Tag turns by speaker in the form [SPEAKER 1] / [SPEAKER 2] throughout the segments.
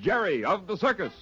[SPEAKER 1] Jerry of the Circus.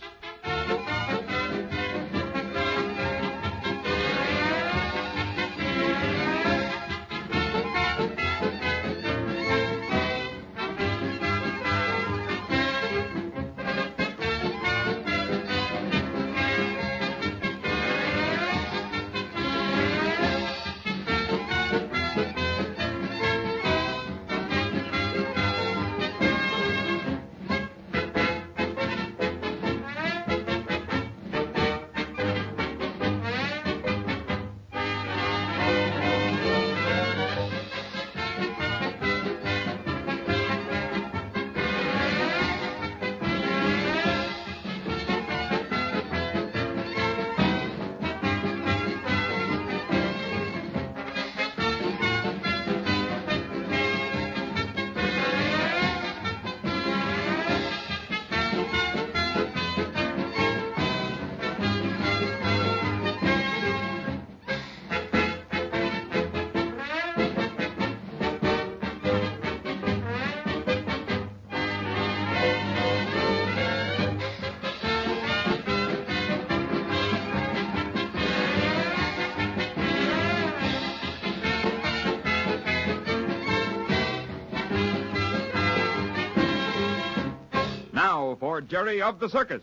[SPEAKER 1] Now for Jerry of the Circus.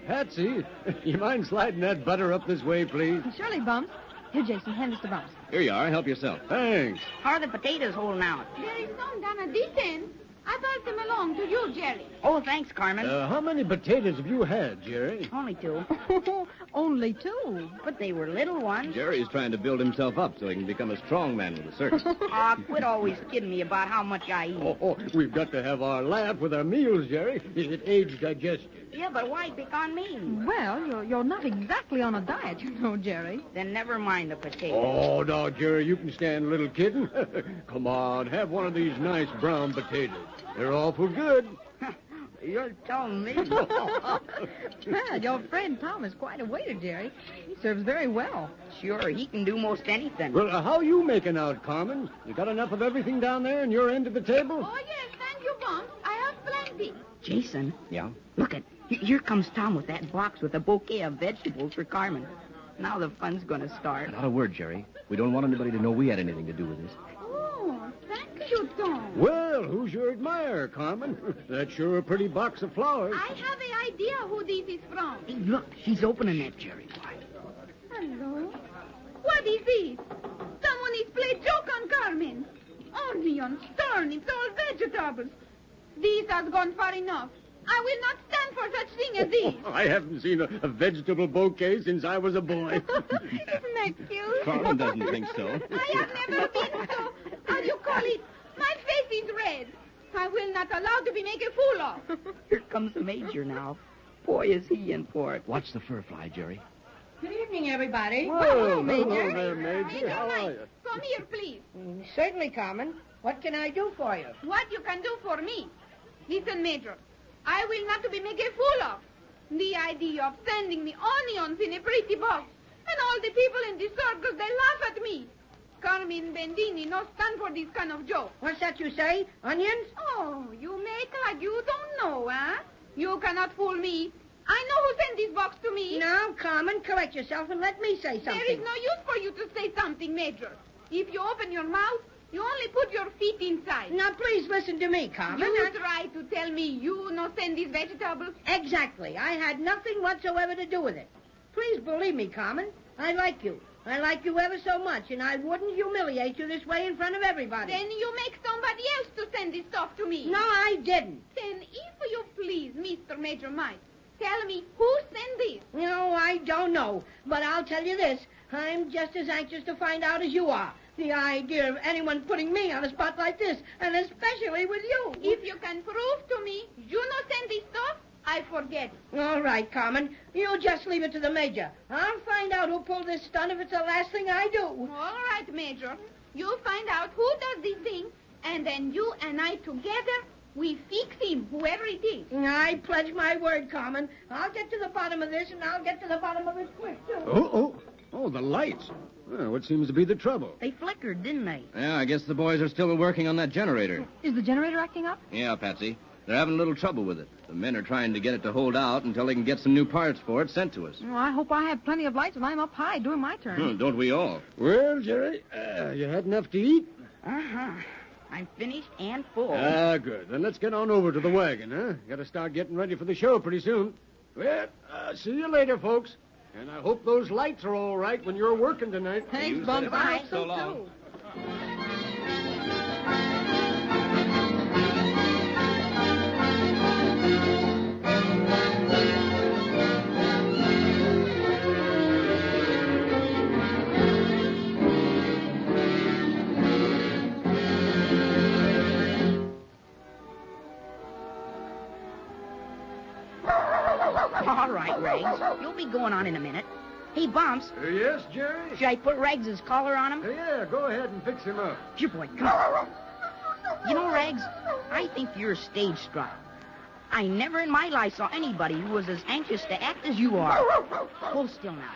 [SPEAKER 2] Patsy, you mind sliding that butter up this way, please?
[SPEAKER 3] Surely, Bumps. Here, Jason, hand this to Bumps.
[SPEAKER 2] Here you are. Help yourself. Thanks.
[SPEAKER 4] How are the potatoes holding out?
[SPEAKER 5] There is some down at this end. I passed them along to you, Jerry.
[SPEAKER 4] Oh, thanks, Carmen.
[SPEAKER 2] How many potatoes have you had, Jerry?
[SPEAKER 4] Only 2.
[SPEAKER 3] Only 2.
[SPEAKER 4] But they were little ones.
[SPEAKER 2] Jerry's trying to build himself up so he can become a strong man with the circus.
[SPEAKER 4] Aw, quit always kidding me about how much I eat.
[SPEAKER 2] We've got to have our laugh with our meals, Jerry. It aids digestion.
[SPEAKER 4] Yeah, but why pick on me?
[SPEAKER 3] Well, you're not exactly on a diet, you know, Jerry.
[SPEAKER 4] Then never mind the potatoes.
[SPEAKER 2] Oh, now, Jerry, you can stand a little kidding. Come on, have one of these nice brown potatoes. They're awful good.
[SPEAKER 4] You're telling me.
[SPEAKER 3] Well, your friend Tom is quite a waiter, Jerry. He serves very well.
[SPEAKER 4] Sure, he can do most anything.
[SPEAKER 2] Well, how you making out, Carmen? You got enough of everything down there in your end of the table?
[SPEAKER 5] Oh, yes, thank you, Bumps. I have plenty.
[SPEAKER 4] Jason.
[SPEAKER 2] Yeah?
[SPEAKER 4] Look, here comes Tom with that box with a bouquet of vegetables for Carmen. Now the fun's going to start.
[SPEAKER 6] Not a word, Jerry. We don't want anybody to know we had anything to do with this.
[SPEAKER 5] Oh, thank you, Tom.
[SPEAKER 2] Well, who's your admirer, Carmen? That's sure a pretty box of flowers.
[SPEAKER 5] I have an idea who this is from.
[SPEAKER 4] Hey, look, she's opening that, Jerry.
[SPEAKER 5] Hello? What is this? Someone is playing joke on Carmen. Onions, turnips, all vegetables. This has gone far enough. I will not stand for such thing as this.
[SPEAKER 2] I haven't seen a vegetable bouquet since I was a boy.
[SPEAKER 5] Isn't that cute?
[SPEAKER 6] Carmen doesn't think so.
[SPEAKER 5] I have never been so, how do you call it? My face is red. I will not allow to be made a fool of.
[SPEAKER 4] Here comes the major now. Boy, is he in for it.
[SPEAKER 6] Watch the fur fly, Jerry.
[SPEAKER 7] Good evening, everybody.
[SPEAKER 2] Hello,
[SPEAKER 3] Major.
[SPEAKER 2] Hello there, Major.
[SPEAKER 5] Major
[SPEAKER 2] How are
[SPEAKER 5] Mike,
[SPEAKER 2] you?
[SPEAKER 5] come here, please.
[SPEAKER 7] Certainly, Carmen. What can I do for you?
[SPEAKER 5] What you can do for me? Listen, Major. I will not be made a fool of. The idea of sending me onions in a pretty box. And all the people in the circus, they laugh at me. Carmen Bendini no stand for this kind of joke.
[SPEAKER 7] What's that you say? Onions?
[SPEAKER 5] Oh, you make like you don't know, huh? You cannot fool me. I know who sent this box to me.
[SPEAKER 7] Now, Carmen, correct yourself and let me say something.
[SPEAKER 5] There is no use for you to say something, Major. If you open your mouth, you only put your feet inside.
[SPEAKER 7] Now, please listen to me, Carmen.
[SPEAKER 5] You try to tell me you no send these vegetables?
[SPEAKER 7] Exactly. I had nothing whatsoever to do with it. Please believe me, Carmen. I like you. I like you ever so much, and I wouldn't humiliate you this way in front of everybody.
[SPEAKER 5] Then you make somebody else to send this stuff to me.
[SPEAKER 7] No, I didn't.
[SPEAKER 5] Then, if you please, Mr. Major Mike, tell me who sent this.
[SPEAKER 7] No, I don't know. But I'll tell you this. I'm just as anxious to find out as you are. The idea of anyone putting me on a spot like this, and especially with you.
[SPEAKER 5] If you can prove to me you no send this stuff, I forget.
[SPEAKER 7] All right, Carmen. You just leave it to the Major. I'll find out who pulled this stunt if it's the last thing I do.
[SPEAKER 5] All right, Major. You find out who does this thing, and then you and I together, we fix him, whoever it is.
[SPEAKER 7] I pledge my word, Carmen. I'll get to the bottom of this, and I'll get to the bottom of it quick, too.
[SPEAKER 2] Oh, the lights. Well, what seems to be the trouble?
[SPEAKER 4] They flickered, didn't they?
[SPEAKER 6] Yeah, I guess the boys are still working on that generator.
[SPEAKER 3] Is the generator acting up?
[SPEAKER 6] Yeah, Patsy. They're having a little trouble with it. The men are trying to get it to hold out until they can get some new parts for it sent to us.
[SPEAKER 3] Well, I hope I have plenty of lights when I'm up high doing my turn.
[SPEAKER 6] Don't we all?
[SPEAKER 2] Well, Jerry, you had enough to eat?
[SPEAKER 4] Uh-huh. I'm finished and full.
[SPEAKER 2] Good. Then let's get on over to the wagon, huh? Got to start getting ready for the show pretty soon. Well, see you later, folks. And I hope those lights are all right when you're working tonight.
[SPEAKER 3] Thanks, Bumps. I hope
[SPEAKER 6] So
[SPEAKER 3] so,
[SPEAKER 6] long.
[SPEAKER 3] too.
[SPEAKER 4] All right, Rags. You'll be going on in a minute. Hey, Bumps,
[SPEAKER 2] Yes, Jerry?
[SPEAKER 4] should I put Rags' collar on him?
[SPEAKER 2] Yeah, go ahead and fix him up.
[SPEAKER 4] Sure, boy, come on. You know, Rags, I think you're stage struck. I never in my life saw anybody who was as anxious to act as you are. Hold still now.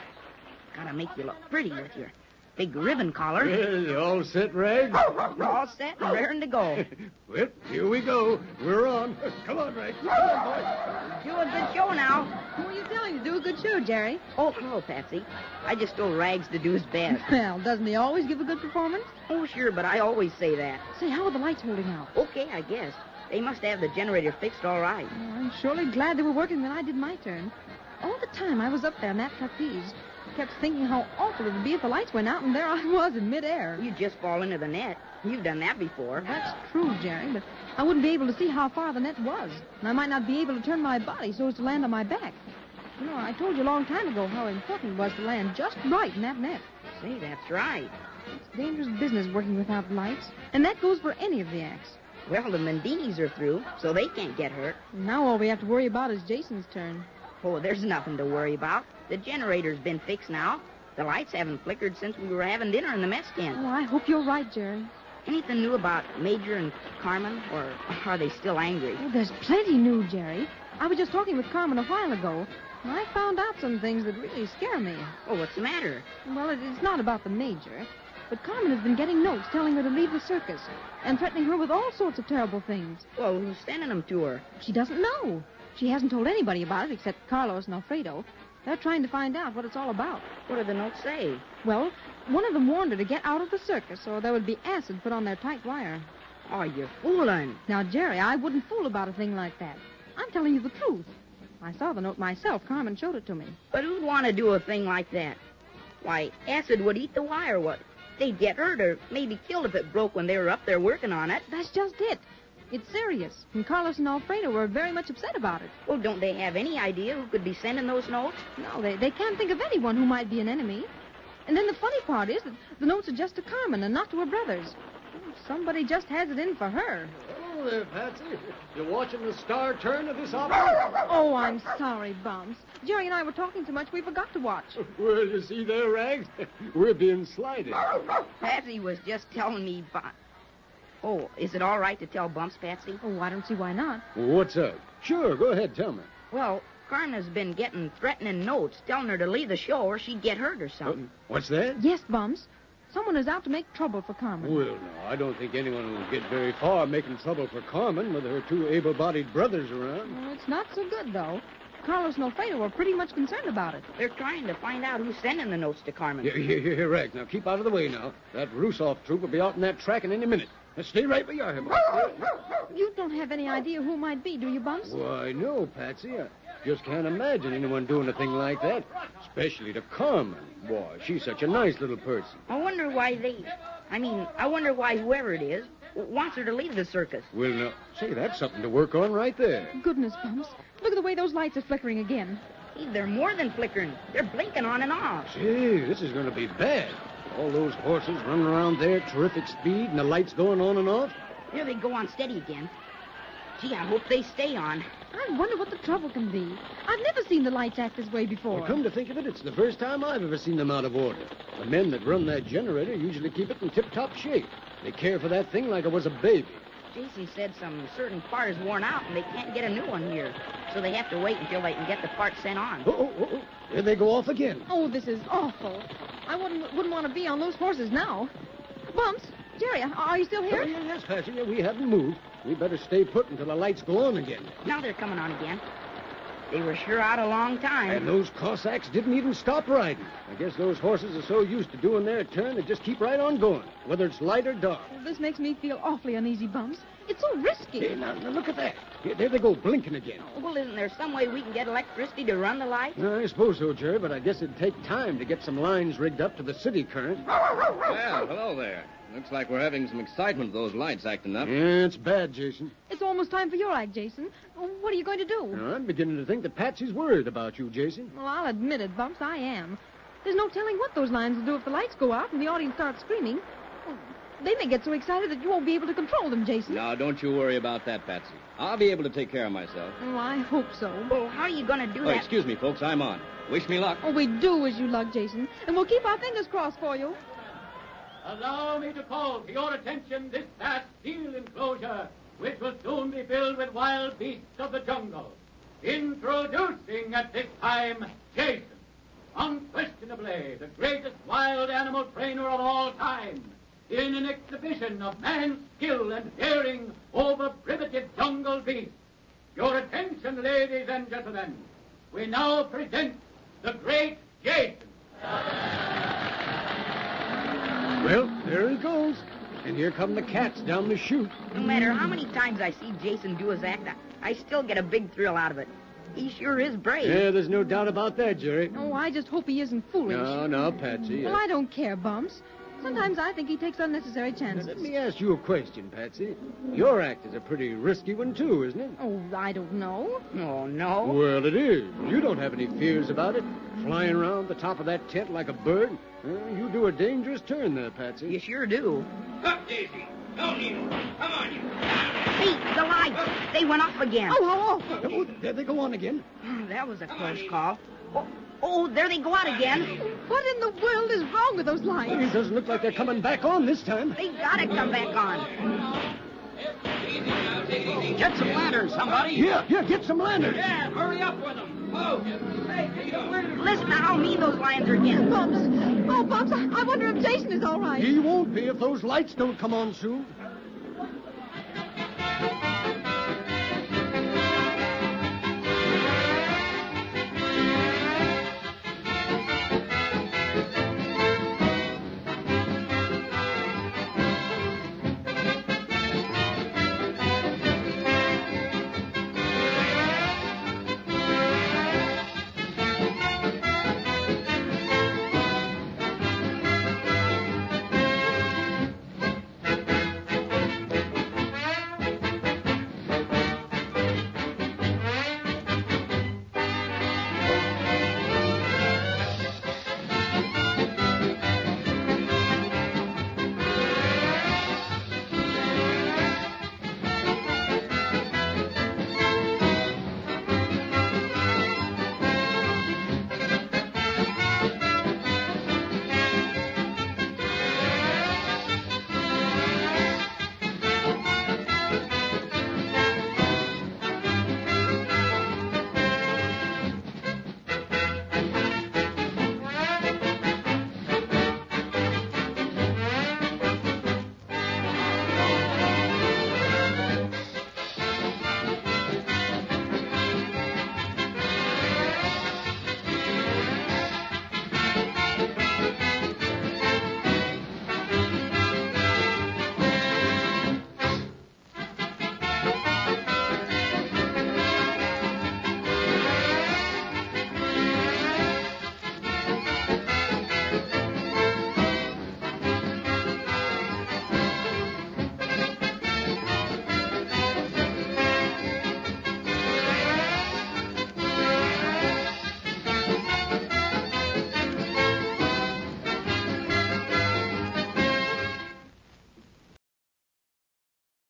[SPEAKER 4] Gotta make you look pretty with your big ribbon collar.
[SPEAKER 2] Well, you all set, Rags?
[SPEAKER 4] We're all set and raring to go.
[SPEAKER 2] Well, here we go. We're on. Come on, Rags. Come on, boy.
[SPEAKER 4] Do a good show now.
[SPEAKER 3] Who are you telling to do a good show, Jerry?
[SPEAKER 4] Oh, hello, Patsy. I just told Rags to do his best.
[SPEAKER 3] Well, doesn't he always give a good performance?
[SPEAKER 4] Oh, sure, but I always say that.
[SPEAKER 3] Say, how are the lights holding out?
[SPEAKER 4] Okay, I guess. They must have the generator fixed all right.
[SPEAKER 3] Oh, I'm surely glad they were working when I did my turn. All the time I was up there in that trapeze, I kept thinking how awful it would be if the lights went out and there I was in midair.
[SPEAKER 4] You just fall into the net. You've done that before.
[SPEAKER 3] That's true, Jerry, but I wouldn't be able to see how far the net was, and I might not be able to turn my body so as to land on my back. You know, I told you a long time ago how important it was to land just right in that net.
[SPEAKER 4] Say, that's right.
[SPEAKER 3] It's dangerous business working without lights, and that goes for any of the acts.
[SPEAKER 4] Well, the Mendinis are through, so they can't get hurt.
[SPEAKER 3] Now all we have to worry about is Jason's turn.
[SPEAKER 4] Oh, there's nothing to worry about. The generator's been fixed now. The lights haven't flickered since we were having dinner in the mess tent.
[SPEAKER 3] Oh, I hope you're right, Jerry.
[SPEAKER 4] Anything new about Major and Carmen, or are they still angry?
[SPEAKER 3] Oh, there's plenty new, Jerry. I was just talking with Carmen a while ago, and I found out some things that really scare me.
[SPEAKER 4] Oh, what's the matter?
[SPEAKER 3] Well, it's not about the Major, but Carmen has been getting notes telling her to leave the circus and threatening her with all sorts of terrible things.
[SPEAKER 4] Well, who's sending them to her?
[SPEAKER 3] She doesn't know. She hasn't told anybody about it except Carlos and Alfredo. They're trying to find out what it's all about.
[SPEAKER 4] What do the notes say?
[SPEAKER 3] Well, one of them warned her to get out of the circus or there would be acid put on their tight wire.
[SPEAKER 4] Oh, you're fooling.
[SPEAKER 3] Now, Jerry, I wouldn't fool about a thing like that. I'm telling you the truth. I saw the note myself. Carmen showed it to me.
[SPEAKER 4] But who'd want to do a thing like that? Why, acid would eat the wire. What? They'd get hurt or maybe killed if it broke when they were up there working on it.
[SPEAKER 3] That's just it. It's serious. And Carlos and Alfredo were very much upset about it.
[SPEAKER 4] Well, don't they have any idea who could be sending those notes?
[SPEAKER 3] No, they can't think of anyone who might be an enemy. And then the funny part is that the notes are just to Carmen and not to her brothers. Somebody just has it in for her.
[SPEAKER 2] Hello there, Patsy. You watching the star turn of this opera?
[SPEAKER 3] Oh, I'm sorry, Bumps. Jerry and I were talking so much we forgot to watch.
[SPEAKER 2] Well, you see there, Rags? We're being slighted.
[SPEAKER 4] Patsy was just telling me... Oh, is it all right to tell Bumps, Patsy?
[SPEAKER 3] Oh, I don't see why not.
[SPEAKER 2] What's up? Sure, go ahead, tell me.
[SPEAKER 4] Well, Carmen's been getting threatening notes telling her to leave the show or she'd get hurt or something.
[SPEAKER 2] What's that?
[SPEAKER 3] Yes, Bumps. Someone is out to make trouble for Carmen.
[SPEAKER 2] Well, no, I don't think anyone will get very far making trouble for Carmen with her two able-bodied brothers around.
[SPEAKER 3] Well, it's not so good, though. Carlos and Alfredo are pretty much concerned about it.
[SPEAKER 4] They're trying to find out who's sending the notes to Carmen.
[SPEAKER 2] Here, Rags. Now, keep out of the way now. That Rusoff troop will be out in that track in any minute. Now, stay right where you are, boy.
[SPEAKER 3] You don't have any idea who might be, do you, Bumps?
[SPEAKER 2] Why, no, Patsy. I just can't imagine anyone doing a thing like that, especially to Carmen. Boy, she's such a nice little person.
[SPEAKER 4] I wonder why whoever it is wants her to leave the circus.
[SPEAKER 2] Well, now, say, that's something to work on right there.
[SPEAKER 3] Goodness, Bumps. Look at the way those lights are flickering again.
[SPEAKER 4] Hey, they're more than flickering. They're blinking on and off.
[SPEAKER 2] Say, this is going to be bad. All those horses running around there at terrific speed and the lights going on and off.
[SPEAKER 4] There they go on steady again. Gee, I hope they stay on.
[SPEAKER 3] I wonder what the trouble can be. I've never seen the lights act this way before.
[SPEAKER 2] Well, come to think of it, it's the first time I've ever seen them out of order. The men that run that generator usually keep it in tip-top shape. They care for that thing like it was a baby.
[SPEAKER 4] Jason said some certain part is worn out and they can't get a new one here. So they have to wait until they can get the part sent on.
[SPEAKER 2] Oh. There they go off again.
[SPEAKER 3] Oh, this is awful. I wouldn't want to be on those horses now. Bumps, Jerry, are you still here?
[SPEAKER 2] Yes, Patsy. Yeah, we haven't moved. We better stay put until the lights go on again.
[SPEAKER 4] Now they're coming on again. They were sure out a long time.
[SPEAKER 2] And those Cossacks didn't even stop riding. I guess those horses are so used to doing their turn, they just keep right on going, whether it's light or dark.
[SPEAKER 3] Well, this makes me feel awfully uneasy, Bumps. It's so risky.
[SPEAKER 2] Hey, now look at that. There they go, blinking again.
[SPEAKER 4] Well, isn't there some way we can get electricity to run the lights?
[SPEAKER 2] I suppose so, Jerry, but I guess it'd take time to get some lines rigged up to the city current.
[SPEAKER 6] Well, hello there. Looks like we're having some excitement with those lights acting up.
[SPEAKER 2] Yeah, it's bad, Jason.
[SPEAKER 3] It's almost time for your act, Jason. What are you going to do?
[SPEAKER 2] I'm beginning to think that Patsy's worried about you, Jason.
[SPEAKER 3] Well, I'll admit it, Bumps, I am. There's no telling what those lines will do if the lights go out and the audience starts screaming. Well, they may get so excited that you won't be able to control them, Jason.
[SPEAKER 6] Now, don't you worry about that, Patsy. I'll be able to take care of myself.
[SPEAKER 3] Oh, I hope so.
[SPEAKER 4] Well, how are you going to do
[SPEAKER 6] Oh,
[SPEAKER 4] that?
[SPEAKER 6] excuse me, folks. I'm on. Wish me luck.
[SPEAKER 3] Oh, we do wish you luck, Jason. And we'll keep our fingers crossed for you.
[SPEAKER 8] Allow me to call to your attention this vast steel enclosure, which will soon be filled with wild beasts of the jungle. Introducing at this time, Jason, unquestionably the greatest wild animal trainer of all time, in an exhibition of man's skill and daring over primitive jungle beasts. Your attention, ladies and gentlemen. We now present the great Jason.
[SPEAKER 2] Well, there he goes. And here come the cats down the chute.
[SPEAKER 4] No matter how many times I see Jason do his act, I still get a big thrill out of it. He sure is brave.
[SPEAKER 2] Yeah, there's no doubt about that, Jerry.
[SPEAKER 3] Oh, I just hope he isn't foolish.
[SPEAKER 2] No, Patsy.
[SPEAKER 3] Well, I don't care, Bumps. Sometimes I think he takes unnecessary chances.
[SPEAKER 2] Let me ask you a question, Patsy. Your act is a pretty risky one, too, isn't it?
[SPEAKER 3] Oh, I don't know.
[SPEAKER 4] Oh, no.
[SPEAKER 2] Well, it is. You don't have any fears about it. Flying around the top of that tent like a bird. You do a dangerous turn there, Patsy.
[SPEAKER 4] You sure do.
[SPEAKER 9] Up, Daisy. No, Needle. Come on, you.
[SPEAKER 4] Hey, the lights. They went off again.
[SPEAKER 3] Oh.
[SPEAKER 2] Oh, there they go on again.
[SPEAKER 4] That was a close call. Oh, there they go out again.
[SPEAKER 3] What in the world is wrong with those lights?
[SPEAKER 2] It doesn't look like they're coming back on this time.
[SPEAKER 4] They gotta come back on.
[SPEAKER 9] Get some lanterns, somebody.
[SPEAKER 2] Yeah, get some lanterns.
[SPEAKER 9] Yeah, hurry up with them. Oh, hey, get some lanterns.
[SPEAKER 4] Listen to how mean those lions are getting.
[SPEAKER 3] Bumps. Oh, Bumps, I wonder if Jason is all right.
[SPEAKER 2] He won't be if those lights don't come on soon.